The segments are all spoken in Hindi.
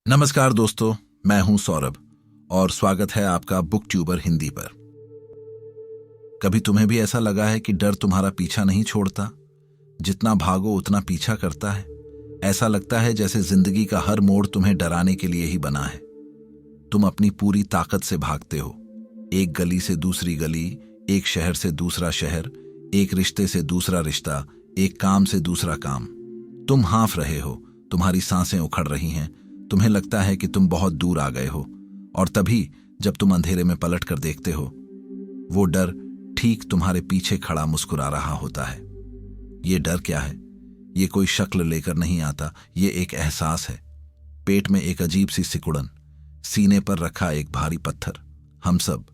नमस्कार दोस्तों, मैं हूं सौरभ और स्वागत है आपका बुक ट्यूबर हिंदी पर। कभी तुम्हें भी ऐसा लगा है कि डर तुम्हारा पीछा नहीं छोड़ता, जितना भागो उतना पीछा करता है। ऐसा लगता है जैसे जिंदगी का हर मोड़ तुम्हें डराने के लिए ही बना है। तुम अपनी पूरी ताकत से भागते हो, एक गली से दूसरी गली, एक शहर से दूसरा शहर, एक रिश्ते से दूसरा रिश्ता, एक काम से दूसरा काम। तुम हाँफ रहे हो, तुम्हारी सांसें उखड़ रही हैं, तुम्हें लगता है कि तुम बहुत दूर आ गए हो। और तभी जब तुम अंधेरे में पलट कर देखते हो, वो डर ठीक तुम्हारे पीछे खड़ा मुस्कुरा रहा होता है। ये डर क्या है? ये कोई शक्ल लेकर नहीं आता, ये एक एहसास है। पेट में एक अजीब सी सिकुड़न, सीने पर रखा एक भारी पत्थर। हम सब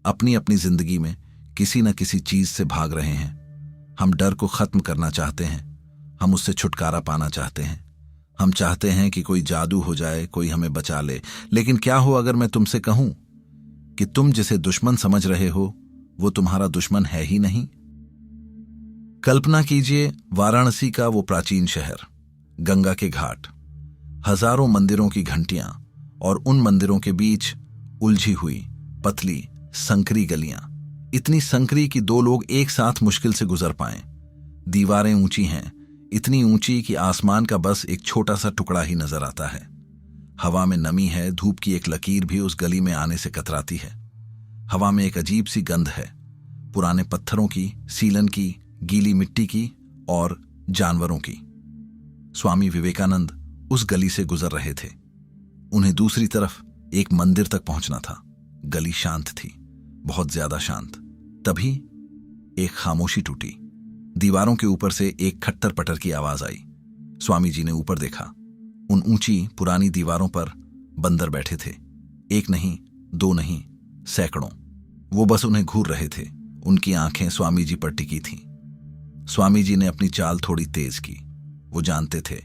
अपनी अपनी जिंदगी में किसी न किसी चीज से भाग रहे हैं। हम डर को खत्म करना चाहते हैं, हम उससे छुटकारा पाना चाहते हैं। हम चाहते हैं कि कोई जादू हो जाए, कोई हमें बचा ले। लेकिन क्या हो अगर मैं तुमसे कहूं कि तुम जिसे दुश्मन समझ रहे हो वो तुम्हारा दुश्मन है ही नहीं। कल्पना कीजिए वाराणसी का वो प्राचीन शहर, गंगा के घाट, हजारों मंदिरों की घंटियां और उन मंदिरों के बीच उलझी हुई पतली संकरी गलियां, इतनी संकरी कि दो लोग एक साथ मुश्किल से गुजर पाएं। दीवारें ऊंची हैं, इतनी ऊंची कि आसमान का बस एक छोटा सा टुकड़ा ही नजर आता है। हवा में नमी है, धूप की एक लकीर भी उस गली में आने से कतराती है। हवा में एक अजीब सी गंध है, पुराने पत्थरों की, सीलन की, गीली मिट्टी की और जानवरों की। स्वामी विवेकानंद उस गली से गुजर रहे थे। उन्हें दूसरी तरफ एक मंदिर तक पहुंचना था। गली शांत थी, बहुत ज्यादा शांत। तभी एक खामोशी टूटी। दीवारों के ऊपर से एक खट्टर पटर की आवाज आई। स्वामी जी ने ऊपर देखा। उन ऊंची पुरानी दीवारों पर बंदर बैठे थे। एक नहीं, दो नहीं, सैकड़ों। वो बस उन्हें घूर रहे थे। उनकी आंखें स्वामी जी पर टिकी थीं। स्वामी जी ने अपनी चाल थोड़ी तेज की। वो जानते थे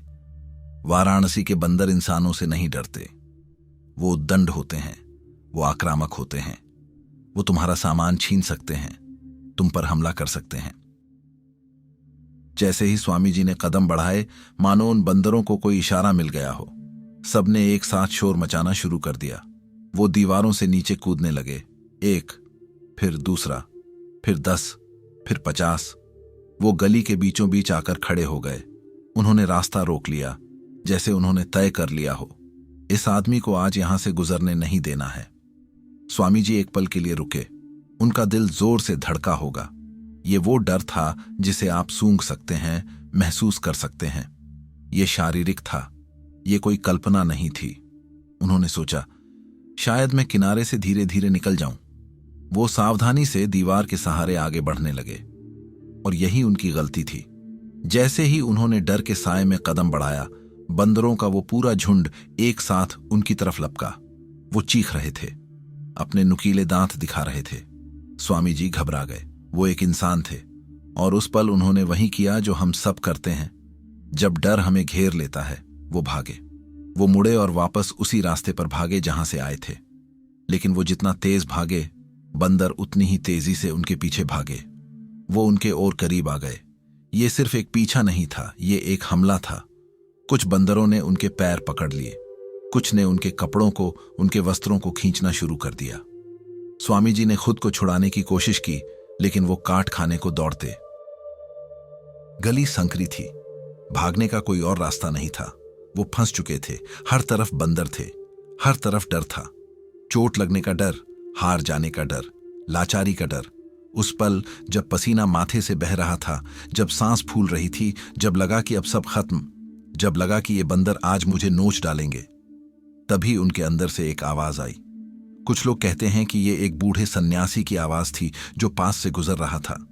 वाराणसी के बंदर इंसानों से नहीं डरते। वो उद्दंड होते हैं, वो आक्रामक होते हैं। वो तुम्हारा सामान छीन सकते हैं, तुम पर हमला कर सकते हैं। जैसे ही स्वामी जी ने कदम बढ़ाए, मानो उन बंदरों को कोई इशारा मिल गया हो। सबने एक साथ शोर मचाना शुरू कर दिया। वो दीवारों से नीचे कूदने लगे। एक, फिर दूसरा, फिर 10, फिर 50। वो गली के बीचों बीच आकर खड़े हो गए। उन्होंने रास्ता रोक लिया, जैसे उन्होंने तय कर लिया हो, इस आदमी को आज यहां से गुजरने नहीं देना है। स्वामी जी एक पल के लिए रुके। उनका दिल जोर से धड़का होगा। ये वो डर था जिसे आप सूंघ सकते हैं, महसूस कर सकते हैं। ये शारीरिक था, ये कोई कल्पना नहीं थी। उन्होंने सोचा, शायद मैं किनारे से धीरे धीरे निकल जाऊं। वो सावधानी से दीवार के सहारे आगे बढ़ने लगे। और यही उनकी गलती थी। जैसे ही उन्होंने डर के साए में कदम बढ़ाया, बंदरों का वो पूरा झुंड एक साथ उनकी तरफ लपका। वो चीख रहे थे, अपने नुकीले दांत दिखा रहे थे। स्वामी जी घबरा गए। वो एक इंसान थे और उस पल उन्होंने वही किया जो हम सब करते हैं जब डर हमें घेर लेता है। वो भागे। वो मुड़े और वापस उसी रास्ते पर भागे जहां से आए थे। लेकिन वो जितना तेज भागे, बंदर उतनी ही तेजी से उनके पीछे भागे। वो उनके और करीब आ गए। ये सिर्फ एक पीछा नहीं था, ये एक हमला था। कुछ बंदरों ने उनके पैर पकड़ लिए, कुछ ने उनके कपड़ों को, उनके वस्त्रों को खींचना शुरू कर दिया। स्वामी जी ने खुद को छुड़ाने की कोशिश की, लेकिन वो काट खाने को दौड़ते। गली संकरी थी, भागने का कोई और रास्ता नहीं था। वो फंस चुके थे। हर तरफ बंदर थे, हर तरफ डर था। चोट लगने का डर, हार जाने का डर, लाचारी का डर। उस पल जब पसीना माथे से बह रहा था, जब सांस फूल रही थी, जब लगा कि अब सब खत्म, जब लगा कि ये बंदर आज मुझे नोच डालेंगे, तभी उनके अंदर से एक आवाज आई। कुछ लोग कहते हैं कि ये एक बूढ़े सन्यासी की आवाज थी जो पास से गुजर रहा था।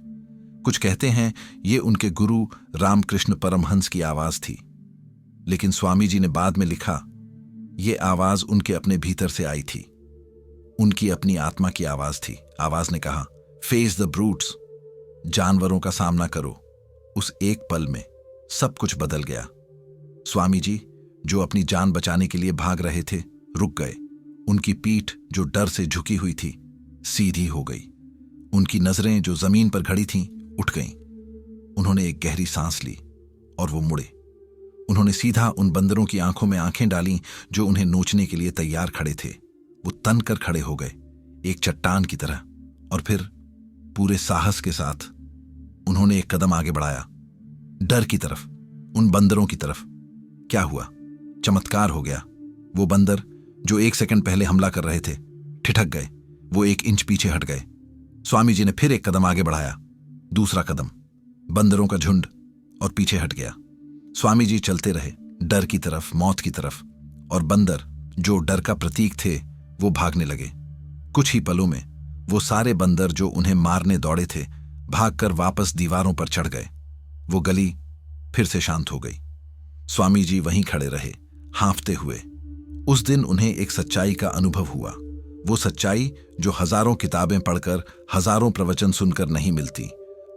कुछ कहते हैं ये उनके गुरु रामकृष्ण परमहंस की आवाज थी। लेकिन स्वामी जी ने बाद में लिखा, ये आवाज उनके अपने भीतर से आई थी, उनकी अपनी आत्मा की आवाज थी। आवाज ने कहा, फेस द ब्रूट्स, जानवरों का सामना करो। उस एक पल में सब कुछ बदल गया। स्वामी जी, जो अपनी जान बचाने के लिए भाग रहे थे, रुक गए। उनकी पीठ जो डर से झुकी हुई थी, सीधी हो गई। उनकी नजरें जो जमीन पर खड़ी थीं, उठ गईं। उन्होंने एक गहरी सांस ली और वो मुड़े। उन्होंने सीधा उन बंदरों की आंखों में आंखें डाली जो उन्हें नोचने के लिए तैयार खड़े थे। वो तन कर खड़े हो गए, एक चट्टान की तरह, और फिर पूरे साहस के साथ उन्होंने एक कदम आगे बढ़ाया, डर की तरफ, उन बंदरों की तरफ। क्या हुआ? चमत्कार हो गया। वो बंदर जो 1 सेकंड पहले हमला कर रहे थे ठिठक गए। वो 1 इंच पीछे हट गए। स्वामी जी ने फिर एक कदम आगे बढ़ाया, दूसरा कदम, बंदरों का झुंड और पीछे हट गया। स्वामी जी चलते रहे, डर की तरफ, मौत की तरफ, और बंदर जो डर का प्रतीक थे वो भागने लगे। कुछ ही पलों में वो सारे बंदर जो उन्हें मारने दौड़े थे भागकर वापस दीवारों पर चढ़ गए। वो गली फिर से शांत हो गई। स्वामी जी वहीं खड़े रहे, हाँफते हुए। उस दिन उन्हें एक सच्चाई का अनुभव हुआ। वो सच्चाई जो हजारों किताबें पढ़कर, हजारों प्रवचन सुनकर नहीं मिलती।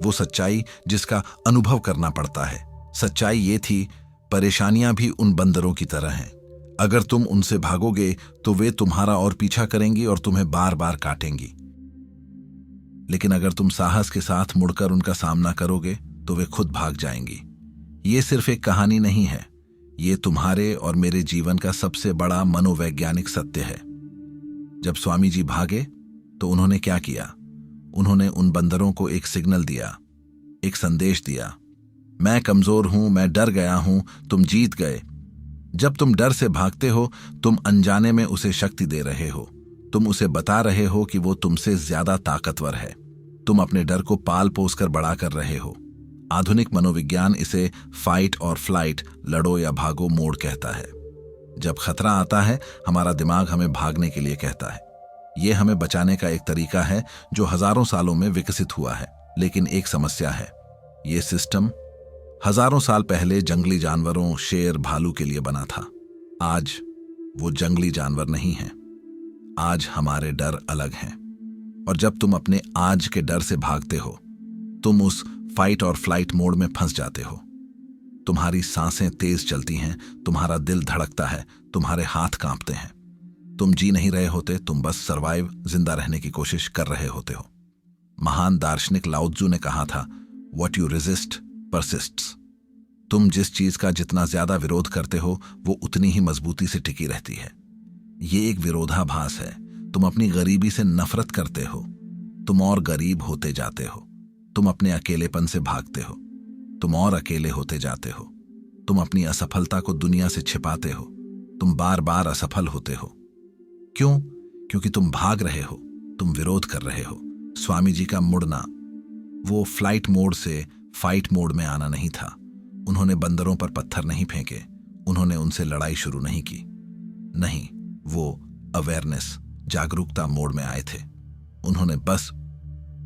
वो सच्चाई जिसका अनुभव करना पड़ता है। सच्चाई ये थी, परेशानियां भी उन बंदरों की तरह हैं। अगर तुम उनसे भागोगे तो वे तुम्हारा और पीछा करेंगी और तुम्हें बार बार काटेंगी। लेकिन अगर तुम साहस के साथ मुड़कर उनका सामना करोगे तो वे खुद भाग जाएंगी। ये सिर्फ एक कहानी नहीं है, ये तुम्हारे और मेरे जीवन का सबसे बड़ा मनोवैज्ञानिक सत्य है। जब स्वामी जी भागे तो उन्होंने क्या किया? उन्होंने उन बंदरों को एक सिग्नल दिया, एक संदेश दिया। मैं कमजोर हूं, मैं डर गया हूं, तुम जीत गए। जब तुम डर से भागते हो तुम अनजाने में उसे शक्ति दे रहे हो। तुम उसे बता रहे हो कि वो तुमसे ज्यादा ताकतवर है। तुम अपने डर को पाल पोस कर बड़ा कर रहे हो। आधुनिक मनोविज्ञान इसे फाइट और फ्लाइट, लड़ो या भागो मोड कहता है। जब खतरा आता है हमारा दिमाग हमें भागने के लिए कहता है। यह हमें बचाने का एक तरीका है जो हजारों सालों में विकसित हुआ है। लेकिन एक समस्या है, यह सिस्टम हजारों साल पहले जंगली जानवरों, शेर, भालू के लिए बना था। आज वो जंगली जानवर नहीं हैं। आज हमारे डर अलग हैं। और जब तुम अपने आज के डर से भागते हो तुम उस फाइट और फ्लाइट मोड में फंस जाते हो। तुम्हारी सांसें तेज चलती हैं, तुम्हारा दिल धड़कता है, तुम्हारे हाथ कांपते हैं। तुम जी नहीं रहे होते, तुम बस सरवाइव, जिंदा रहने की कोशिश कर रहे होते हो। महान दार्शनिक लाओ त्जू ने कहा था, व्हाट यू रेजिस्ट परसिस्ट्स। तुम जिस चीज का जितना ज्यादा विरोध करते हो वो उतनी ही मजबूती से टिकी रहती है। ये एक विरोधाभास है। तुम अपनी गरीबी से नफरत करते हो, तुम और गरीब होते जाते हो। तुम अपने अकेलेपन से भागते हो, तुम और अकेले होते जाते हो। तुम अपनी असफलता को दुनिया से छिपाते हो, तुम बार बार असफल होते हो। क्यों? क्योंकि तुम भाग रहे हो, तुम विरोध कर रहे हो। स्वामी जी का मुड़ना, वो फ्लाइट मोड से फाइट मोड में आना नहीं था। उन्होंने बंदरों पर पत्थर नहीं फेंके, उन्होंने उनसे लड़ाई शुरू नहीं की। नहीं, वो अवेयरनेस, जागरूकता मोड में आए थे। उन्होंने बस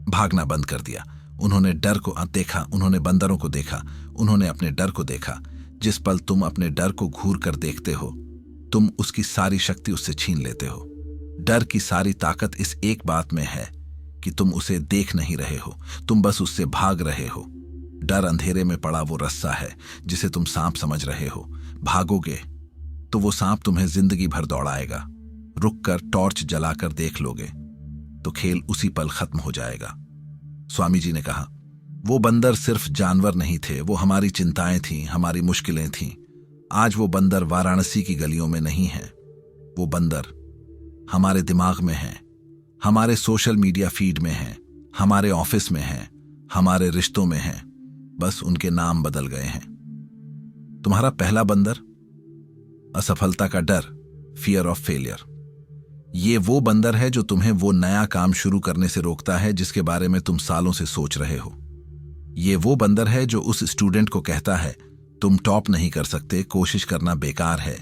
भागना बंद कर दिया। उन्होंने डर को देखा, उन्होंने बंदरों को देखा, उन्होंने अपने डर को देखा। जिस पल तुम अपने डर को घूर कर देखते हो तुम उसकी सारी शक्ति उससे छीन लेते हो। डर की सारी ताकत इस एक बात में है कि तुम उसे देख नहीं रहे हो, तुम बस उससे भाग रहे हो। डर अंधेरे में पड़ा वो रस्सा है जिसे तुम सांप समझ रहे हो। भागोगे तो वो सांप तुम्हें जिंदगी भर दौड़ाएगा। रुककर टॉर्च जलाकर देख लोगे तो खेल उसी पल खत्म हो जाएगा। स्वामी जी ने कहा, वो बंदर सिर्फ जानवर नहीं थे, वो हमारी चिंताएं थीं, हमारी मुश्किलें थीं। आज वो बंदर वाराणसी की गलियों में नहीं है। वो बंदर हमारे दिमाग में है, हमारे सोशल मीडिया फीड में है, हमारे ऑफिस में है, हमारे रिश्तों में है। बस उनके नाम बदल गए हैं। तुम्हारा पहला बंदर, असफलता का डर, फियर ऑफ फेलियर। ये वो बंदर है जो तुम्हें वो नया काम शुरू करने से रोकता है जिसके बारे में तुम सालों से सोच रहे हो। ये वो बंदर है जो उस स्टूडेंट को कहता है, तुम टॉप नहीं कर सकते, कोशिश करना बेकार है।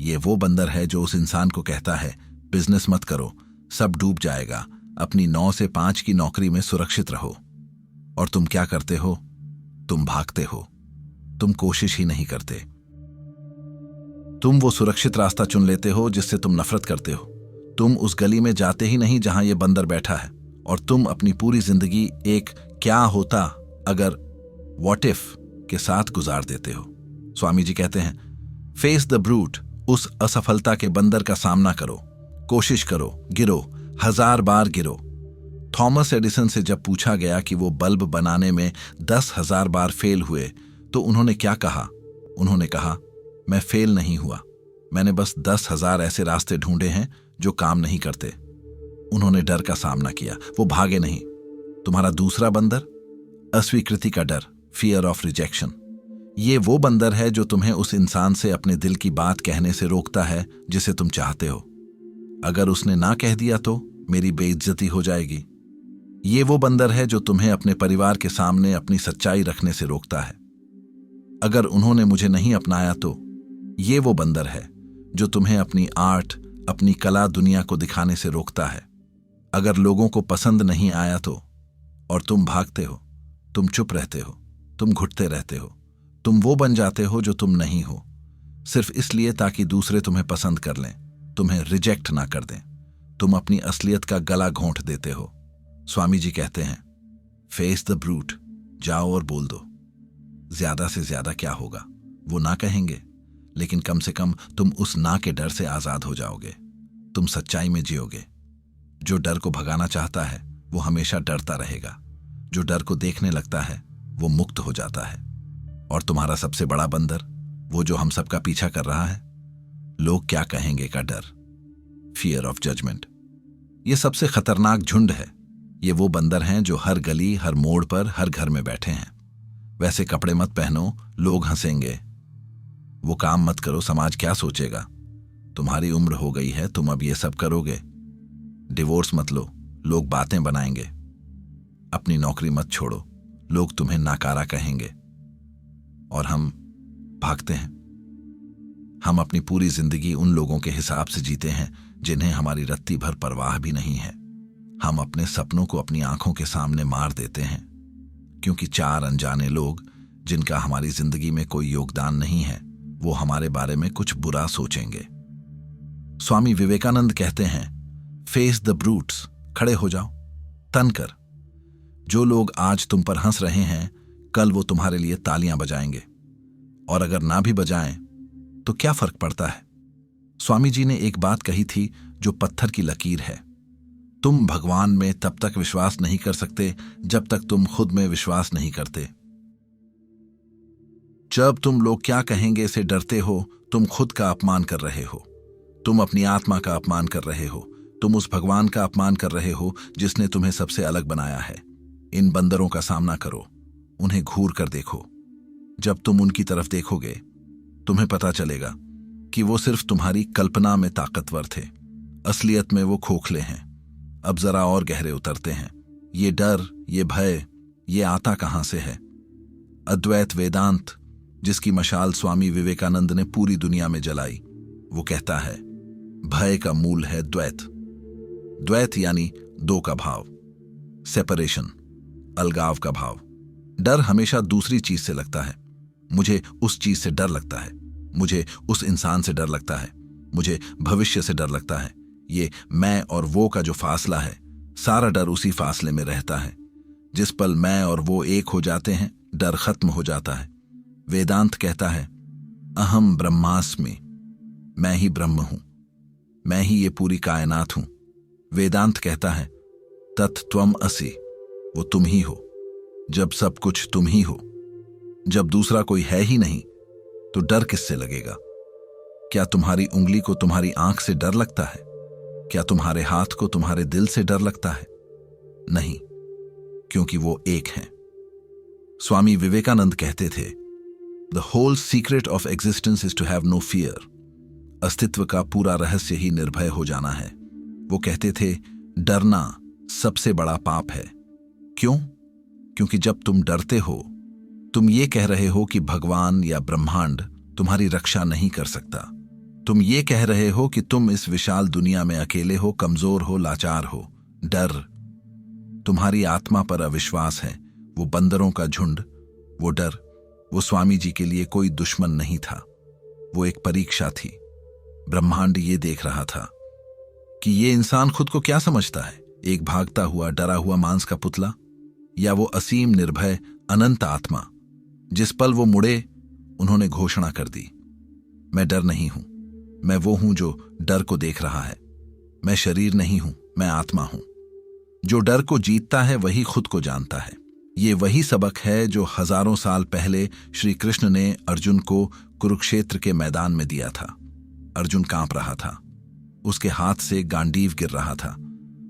ये वो बंदर है जो उस इंसान को कहता है, बिजनेस मत करो, सब डूब जाएगा, अपनी 9 से 5 की नौकरी में सुरक्षित रहो। और तुम क्या करते हो? तुम भागते हो, तुम कोशिश ही नहीं करते। तुम वो सुरक्षित रास्ता चुन लेते हो जिससे तुम नफरत करते हो। तुम उस गली में जाते ही नहीं जहां ये बंदर बैठा है। और तुम अपनी पूरी जिंदगी एक क्या होता अगर, व्हाट इफ के साथ गुजार देते हो। स्वामी जी कहते हैं, फेस द ब्रूट, उस असफलता के बंदर का सामना करो, कोशिश करो, गिरो, 1000 बार गिरो। थॉमस एडिसन से जब पूछा गया कि वो बल्ब बनाने में 10,000 बार फेल हुए तो उन्होंने क्या कहा? उन्होंने कहा, मैं फेल नहीं हुआ, मैंने बस 10,000 ऐसे रास्ते ढूंढे हैं जो काम नहीं करते। उन्होंने डर का सामना किया, वो भागे नहीं। तुम्हारा दूसरा बंदर, अस्वीकृति का डर, फियर ऑफ रिजेक्शन। ये वो बंदर है जो तुम्हें उस इंसान से अपने दिल की बात कहने से रोकता है जिसे तुम चाहते हो। अगर उसने ना कह दिया तो मेरी बेइज्जती हो जाएगी। ये वो बंदर है जो तुम्हें अपने परिवार के सामने अपनी सच्चाई रखने से रोकता है। अगर उन्होंने मुझे नहीं अपनाया तो ये वो बंदर है जो तुम्हें अपनी आर्ट, अपनी कला दुनिया को दिखाने से रोकता है। अगर लोगों को पसंद नहीं आया तो, और तुम भागते हो, तुम चुप रहते हो, तुम घुटते रहते हो, तुम वो बन जाते हो जो तुम नहीं हो, सिर्फ इसलिए ताकि दूसरे तुम्हें पसंद कर लें, तुम्हें रिजेक्ट ना कर दें। तुम अपनी असलियत का गला घोंट देते हो। स्वामी जी कहते हैं, फेस द ब्रूट, जाओ और बोल दो। ज्यादा से ज्यादा क्या होगा, वो ना कहेंगे, लेकिन कम से कम तुम उस ना के डर से आजाद हो जाओगे। तुम सच्चाई में जियोगे। जो डर को भगाना चाहता है वो हमेशा डरता रहेगा। जो डर को देखने लगता है वो मुक्त हो जाता है। और तुम्हारा सबसे बड़ा बंदर, वो जो हम सबका पीछा कर रहा है, लोग क्या कहेंगे का डर, फियर ऑफ जजमेंट। ये सबसे खतरनाक झुंड है। ये वो बंदर हैं जो हर गली, हर मोड़ पर, हर घर में बैठे हैं। वैसे कपड़े मत पहनो, लोग हंसेंगे। वो काम मत करो, समाज क्या सोचेगा। तुम्हारी उम्र हो गई है, तुम अब ये सब करोगे। डिवोर्स मत लो, लोग बातें बनाएंगे। अपनी नौकरी मत छोड़ो, लोग तुम्हें नाकारा कहेंगे। और हम भागते हैं। हम अपनी पूरी जिंदगी उन लोगों के हिसाब से जीते हैं जिन्हें हमारी रत्ती भर परवाह भी नहीं है। हम अपने सपनों को अपनी आंखों के सामने मार देते हैं, क्योंकि 4 अनजाने लोग जिनका हमारी जिंदगी में कोई योगदान नहीं है, वो हमारे बारे में कुछ बुरा सोचेंगे। स्वामी विवेकानंद कहते हैं, फेस द ब्रूट्स, खड़े हो जाओ, तन कर। जो लोग आज तुम पर हंस रहे हैं, कल वो तुम्हारे लिए तालियां बजाएंगे। और अगर ना भी बजाएं तो क्या फर्क पड़ता है। स्वामी जी ने एक बात कही थी जो पत्थर की लकीर है। तुम भगवान में तब तक विश्वास नहीं कर सकते जब तक तुम खुद में विश्वास नहीं करते। जब तुम लोग क्या कहेंगे से डरते हो, तुम खुद का अपमान कर रहे हो। तुम अपनी आत्मा का अपमान कर रहे हो। तुम उस भगवान का अपमान कर रहे हो जिसने तुम्हें सबसे अलग बनाया है। इन बंदरों का सामना करो, उन्हें घूर कर देखो। जब तुम उनकी तरफ देखोगे, तुम्हें पता चलेगा कि वो सिर्फ तुम्हारी कल्पना में ताकतवर थे, असलियत में वो खोखले हैं। अब जरा और गहरे उतरते हैं। ये डर, ये भय, ये आता कहां से है? अद्वैत वेदांत, जिसकी मशाल स्वामी विवेकानंद ने पूरी दुनिया में जलाई, वो कहता है, भय का मूल है द्वैत। द्वैत यानी दो का भाव, सेपरेशन, अलगाव का भाव। डर हमेशा दूसरी चीज से लगता है। मुझे उस चीज से डर लगता है, मुझे उस इंसान से डर लगता है, मुझे भविष्य से डर लगता है। ये मैं और वो का जो फासला है, सारा डर उसी फासले में रहता है। जिस पल मैं और वो एक हो जाते हैं, डर खत्म हो जाता है। वेदांत कहता है, अहम ब्रह्मास्मि, मैं ही ब्रह्म हूं, मैं ही ये पूरी कायनात हूं। वेदांत कहता है, तत्त्वम असि, वो तुम ही हो। जब सब कुछ तुम ही हो, जब दूसरा कोई है ही नहीं, तो डर किससे लगेगा? क्या तुम्हारी उंगली को तुम्हारी आंख से डर लगता है? क्या तुम्हारे हाथ को तुम्हारे दिल से डर लगता है? नहीं, क्योंकि वो एक हैं। स्वामी विवेकानंद कहते थे, the whole secret of existence is to have no fear. अस्तित्व का पूरा रहस्य ही निर्भय हो जाना है। वो कहते थे, डरना सबसे बड़ा पाप है। क्यों? क्योंकि जब तुम डरते हो, तुम ये कह रहे हो कि भगवान या ब्रह्मांड तुम्हारी रक्षा नहीं कर सकता। तुम ये कह रहे हो कि तुम इस विशाल दुनिया में अकेले हो, कमजोर हो, लाचार हो। डर तुम्हारी आत्मा पर अविश्वास है, वो बंदरों का झुंड। वो डर, वो स्वामी जी के लिए कोई दुश्मन नहीं था, वो एक परीक्षा थी। ब्रह्मांड ये देख रहा था कि ये इंसान खुद को क्या समझता है, एक भागता हुआ, डरा हुआ मांस का पुतला, या वो असीम, निर्भय, अनंत आत्मा। जिस पल वो मुड़े, उन्होंने घोषणा कर दी, मैं डर नहीं हूं, मैं वो हूं जो डर को देख रहा है। मैं शरीर नहीं हूं, मैं आत्मा हूं। जो डर को जीतता है वही खुद को जानता है। ये वही सबक है जो हजारों साल पहले श्री कृष्ण ने अर्जुन को कुरुक्षेत्र के मैदान में दिया था। अर्जुन कांप रहा था। उसके हाथ से गांडीव गिर रहा था।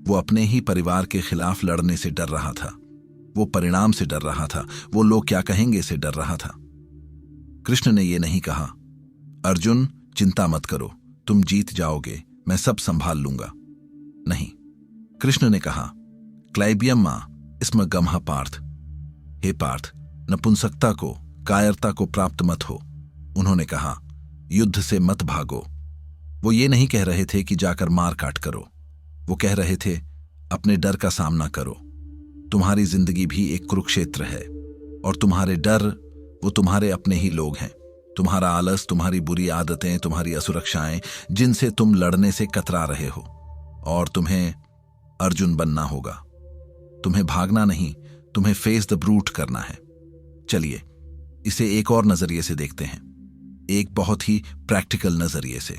वो अपने ही परिवार के खिलाफ लड़ने से डर रहा था। वो परिणाम से डर रहा था। वो लोग क्या कहेंगे से डर रहा था। कृष्ण ने यह नहीं कहा, अर्जुन चिंता मत करो, तुम जीत जाओगे, मैं सब संभाल लूंगा। नहीं, कृष्ण ने कहा, क्लाइबियम मां इसमें गमहा पार्थ। हे पार्थ, नपुंसकता को, कायरता को प्राप्त मत हो। उन्होंने कहा, युद्ध से मत भागो। वो ये नहीं कह रहे थे कि जाकर मार काट करो। वो कह रहे थे, अपने डर का सामना करो। तुम्हारी जिंदगी भी एक कुरुक्षेत्र है और तुम्हारे डर वो तुम्हारे अपने ही लोग हैं। तुम्हारा आलस, तुम्हारी बुरी आदतें, तुम्हारी असुरक्षाएं, जिनसे तुम लड़ने से कतरा रहे हो। और तुम्हें अर्जुन बनना होगा। तुम्हें भागना नहीं, तुम्हें फेस द ब्रूट करना है। चलिए इसे एक और नजरिए से देखते हैं, एक बहुत ही प्रैक्टिकल नजरिए से।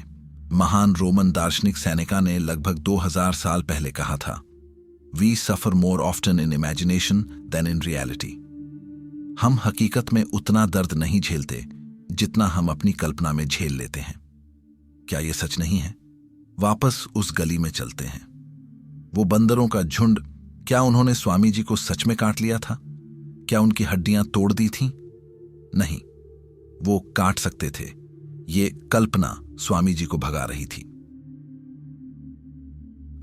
महान रोमन दार्शनिक सेनेका ने लगभग 2000 साल पहले कहा था, we suffer more often in imagination than in reality. हम हकीकत में उतना दर्द नहीं झेलते जितना हम अपनी कल्पना में झेल लेते हैं। क्या यह सच नहीं है? वापस उस गली में चलते हैं। वो बंदरों का झुंड, क्या उन्होंने स्वामी जी को सच में काट लिया था? क्या उनकी हड्डियां तोड़ दी थीं? नहीं, वो काट सकते थे। ये कल्पना स्वामी जी को भगा रही थी।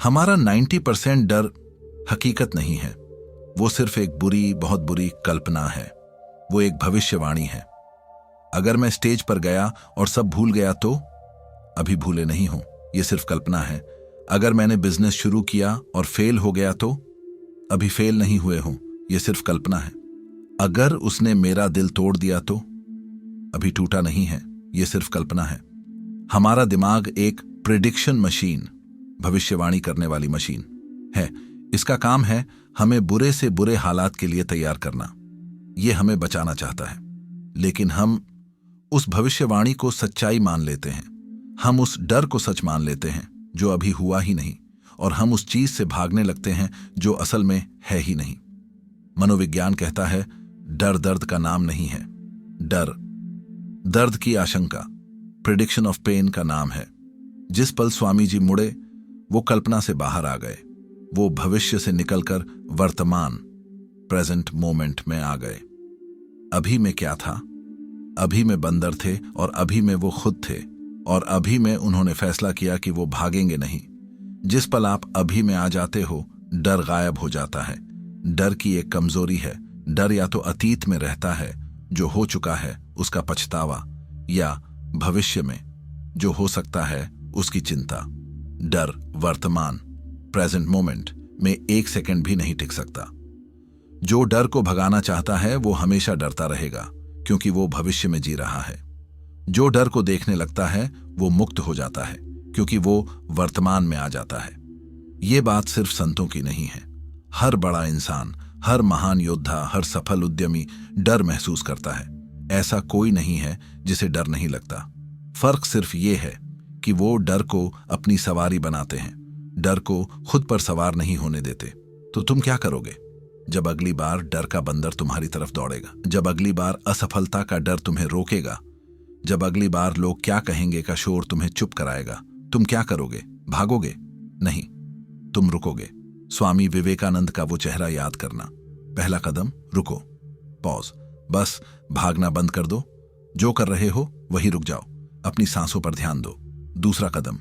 हमारा 90% डर हकीकत नहीं है। वो सिर्फ एक बुरी, बहुत बुरी कल्पना है। वो एक भविष्यवाणी है। अगर मैं स्टेज पर गया और सब भूल गया तो? अभी भूले नहीं हूं, यह सिर्फ कल्पना है। अगर मैंने बिजनेस शुरू किया और फेल हो गया तो? अभी फेल नहीं हुए हूं, यह सिर्फ कल्पना है। अगर उसने मेरा दिल तोड़ दिया तो? अभी टूटा नहीं है, यह सिर्फ कल्पना है। हमारा दिमाग एक प्रिडिक्शन मशीन, भविष्यवाणी करने वाली मशीन है। इसका काम है हमें बुरे से बुरे हालात के लिए तैयार करना। यह हमें बचाना चाहता है, लेकिन हम उस भविष्यवाणी को सच्चाई मान लेते हैं। हम उस डर को सच मान लेते हैं जो अभी हुआ ही नहीं, और हम उस चीज से भागने लगते हैं जो असल में है ही नहीं। मनोविज्ञान कहता है, डर दर्द का नाम नहीं है। डर दर्द की आशंका, प्रिडिक्शन ऑफ पेन का नाम है। जिस पल स्वामी जी मुड़े, वो कल्पना से बाहर आ गए। वो भविष्य से निकलकर वर्तमान, प्रेजेंट मोमेंट में आ गए। अभी में क्या था? अभी में बंदर थे और अभी में वो खुद थे, और अभी में उन्होंने फैसला किया कि वो भागेंगे नहीं। जिस पल आप अभी में आ जाते हो, डर गायब हो जाता है। डर की एक कमजोरी है, डर या तो अतीत में रहता है, जो हो चुका है उसका पछतावा, या भविष्य में जो हो सकता है उसकी चिंता। डर वर्तमान, प्रेजेंट मोमेंट में एक सेकंड भी नहीं टिक सकता। जो डर को भगाना चाहता है वो हमेशा डरता रहेगा, क्योंकि वो भविष्य में जी रहा है। जो डर को देखने लगता है वो मुक्त हो जाता है, क्योंकि वो वर्तमान में आ जाता है। ये बात सिर्फ संतों की नहीं है। हर बड़ा इंसान, हर महान योद्धा, हर सफल उद्यमी डर महसूस करता है। ऐसा कोई नहीं है जिसे डर नहीं लगता। फर्क सिर्फ ये है कि वो डर को अपनी सवारी बनाते हैं, डर को खुद पर सवार नहीं होने देते। तो तुम क्या करोगे जब अगली बार डर का बंदर तुम्हारी तरफ दौड़ेगा? जब अगली बार असफलता का डर तुम्हें रोकेगा? जब अगली बार लोग क्या कहेंगे का शोर तुम्हें चुप कराएगा? तुम क्या करोगे? भागोगे? नहीं, तुम रुकोगे। स्वामी विवेकानंद का वो चेहरा याद करना। पहला कदम, रुको, पॉज। बस भागना बंद कर दो। जो कर रहे हो वही रुक जाओ, अपनी सांसों पर ध्यान दो। दूसरा कदम,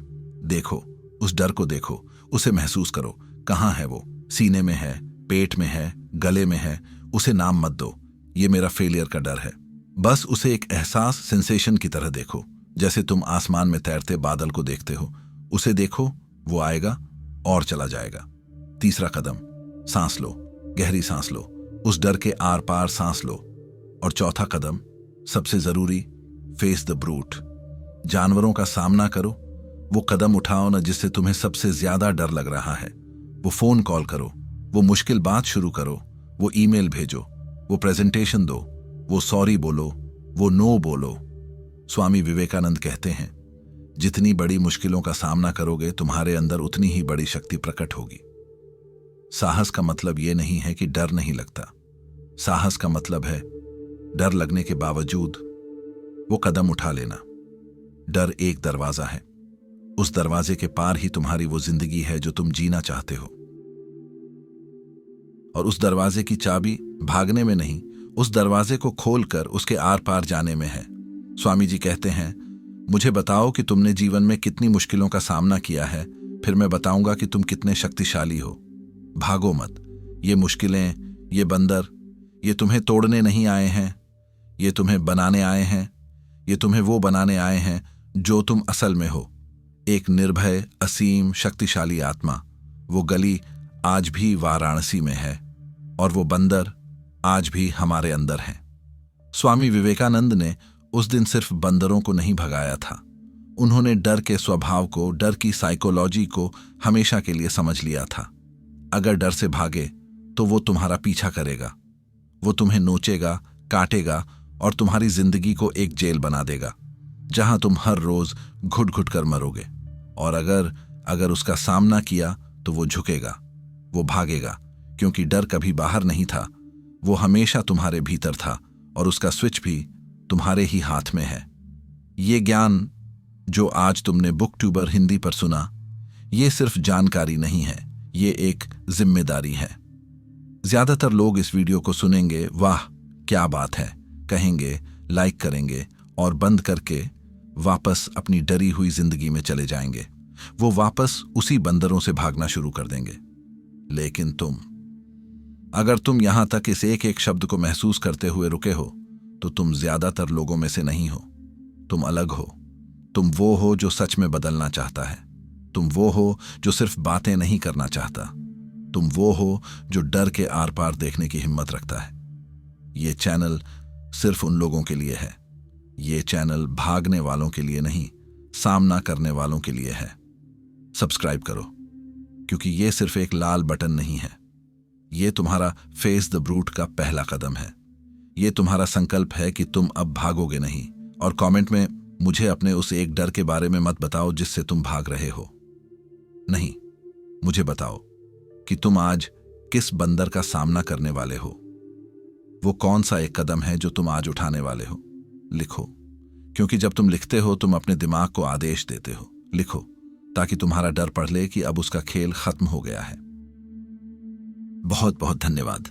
देखो, उस डर को देखो, उसे महसूस करो। कहाँ है वो? सीने में है, पेट में है, गले में है। उसे नाम मत दो, ये मेरा फेलियर का डर है। बस उसे एक एहसास, सेंसेशन की तरह देखो, जैसे तुम आसमान में तैरते बादल को देखते हो। उसे देखो, वो आएगा और चला जाएगा। तीसरा कदम, सांस लो, गहरी सांस लो, उस डर के आर पार सांस लो। और चौथा कदम, सबसे जरूरी, फेस द ब्रूट। जानवरों का सामना करो। वो कदम उठाओ ना जिससे तुम्हें सबसे ज्यादा डर लग रहा है। वो फोन कॉल करो, वो मुश्किल बात शुरू करो, वो ईमेल भेजो, वो प्रेजेंटेशन दो, वो सॉरी बोलो, वो नो बोलो। स्वामी विवेकानंद कहते हैं, जितनी बड़ी मुश्किलों का सामना करोगे तुम्हारे अंदर उतनी ही बड़ी शक्ति प्रकट होगी। साहस का मतलब यह नहीं है कि डर नहीं लगता। साहस का मतलब है डर लगने के बावजूद वो कदम उठा लेना। डर एक दरवाजा है, उस दरवाजे के पार ही तुम्हारी वो जिंदगी है जो तुम जीना चाहते हो। और उस दरवाजे की चाबी भागने में नहीं, उस दरवाजे को खोलकर उसके आर पार जाने में है। स्वामी जी कहते हैं, मुझे बताओ कि तुमने जीवन में कितनी मुश्किलों का सामना किया है, फिर मैं बताऊंगा कि तुम कितने शक्तिशाली हो। भागो मत। ये मुश्किलें, ये बंदर, ये तुम्हें तोड़ने नहीं आए हैं, ये तुम्हें बनाने आए हैं। ये तुम्हें वो बनाने आए हैं जो तुम असल में हो, एक निर्भय, असीम, शक्तिशाली आत्मा। वो गली आज भी वाराणसी में है और वो बंदर आज भी हमारे अंदर हैं। स्वामी विवेकानंद ने उस दिन सिर्फ बंदरों को नहीं भगाया था, उन्होंने डर के स्वभाव को, डर की साइकोलॉजी को हमेशा के लिए समझ लिया था। अगर डर से भागे तो वो तुम्हारा पीछा करेगा, वो तुम्हें नोचेगा, काटेगा और तुम्हारी जिंदगी को एक जेल बना देगा जहां तुम हर रोज घुट घुट कर मरोगे। और अगर उसका सामना किया तो वो झुकेगा, वो भागेगा, क्योंकि डर कभी बाहर नहीं था, वो हमेशा तुम्हारे भीतर था और उसका स्विच भी तुम्हारे ही हाथ में है। ये ज्ञान जो आज तुमने बुक ट्यूबर हिंदी पर सुना, ये सिर्फ जानकारी नहीं है, ये एक जिम्मेदारी है। ज्यादातर लोग इस वीडियो को सुनेंगे, वाह क्या बात है कहेंगे, लाइक करेंगे और बंद करके वापस अपनी डरी हुई जिंदगी में चले जाएंगे। वो वापस उसी बंदरों से भागना शुरू कर देंगे। लेकिन अगर तुम यहां तक इस एक एक शब्द को महसूस करते हुए रुके हो, तो तुम ज्यादातर लोगों में से नहीं हो। तुम अलग हो। तुम वो हो जो सच में बदलना चाहता है। तुम वो हो जो सिर्फ बातें नहीं करना चाहता। तुम वो हो जो डर के आर पार देखने की हिम्मत रखता है। ये चैनल सिर्फ उन लोगों के लिए है। ये चैनल भागने वालों के लिए नहीं, सामना करने वालों के लिए है। सब्सक्राइब करो, क्योंकि ये सिर्फ एक लाल बटन नहीं है, ये तुम्हारा फेस द ब्रूट का पहला कदम है। ये तुम्हारा संकल्प है कि तुम अब भागोगे नहीं। और कमेंट में मुझे अपने उस एक डर के बारे में मत बताओ जिससे तुम भाग रहे हो। नहीं, मुझे बताओ कि तुम आज किस बंदर का सामना करने वाले हो। वो कौन सा एक कदम है जो तुम आज उठाने वाले हो। लिखो, क्योंकि जब तुम लिखते हो तुम अपने दिमाग को आदेश देते हो। लिखो ताकि तुम्हारा डर पढ़ ले कि अब उसका खेल खत्म हो गया है। बहुत बहुत धन्यवाद।